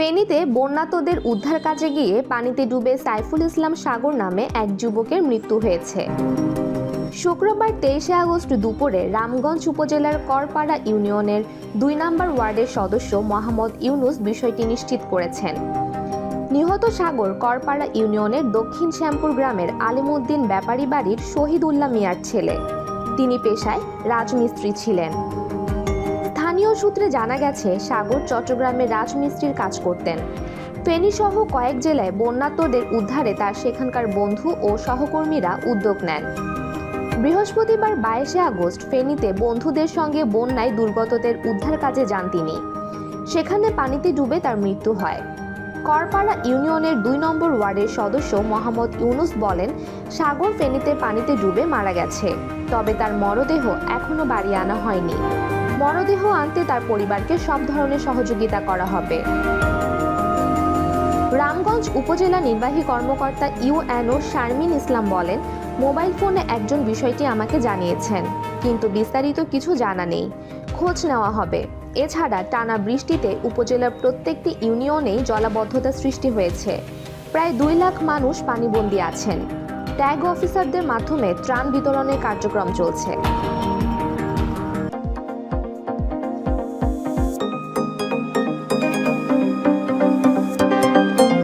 ফেনীতে বন্যার্তদের উদ্ধার কাজে গিয়ে পানিতে ডুবে সাইফুল ইসলাম সাগর নামে এক যুবকের মৃত্যু হয়েছে। শুক্রবার 23 আগস্ট দুপুরে রামগঞ্জ উপজেলার করপাড়া ইউনিয়নের 2 নম্বর ওয়ার্ডের সদস্য মোহাম্মদ ইউনুস বিষয়টি নিশ্চিত করেছেন। নিহত সাগর করপাড়া ইউনিয়নের দক্ষিণ শ্যামপুর গ্রামের আলিমউদ্দিন ব্যাপারী বাড়ির শহীদুল্লাহ মিয়ার ছেলে। তিনি পেশায় রাজমিস্ত্রি ছিলেন। স্থানীয় সূত্রে জানা গেছে, সাগর চট্টগ্রামে রাজমিস্ত্রির কাজ করতেন। ফেনী সহ কয়েক জেলায় বন্যার্তদের উদ্ধারে তার সেখানকার বন্ধু ও সহকর্মীরা উদ্যোগ নেন। বৃহস্পতিবার 22 আগস্ট ফেনীতে বন্ধুদের সঙ্গে বন্যায় দুর্গতদের উদ্ধার কাজে যান তিনি। সেখানে পানিতে ডুবে তার মৃত্যু হয়। করপাড়া ইউনিয়নের 2 নম্বর ওয়ার্ডের সদস্য মোহাম্মদ ইউনুস বলেন, সাগর ফেনীতে পানিতে ডুবে মারা গেছে, তবে তার মরদেহ এখনো বাড়ি আনা হয়নি। মরদেহ আনতে তার পরিবারকে সব ধরনের সহযোগিতা করা হবে। রামগঞ্জ উপজেলা নির্বাহী কর্মকর্তা ইউএনও শারমিন ইসলাম বলেন, মোবাইল ফোনে একজন বিষয়টি আমাকে জানিয়েছেন, কিন্তু বিস্তারিত কিছু জানা নেই। খোঁজ নেওয়া হবে। এছাড়া টানা বৃষ্টিতে উপজেলার প্রত্যেকটি ইউনিয়নেই জলাবদ্ধতা সৃষ্টি হয়েছে। প্রায় 2 লাখ মানুষ পানিবন্দী আছেন। ট্যাগ অফিসারদের মাধ্যমে ত্রাণ বিতরণের কার্যক্রম চলছে।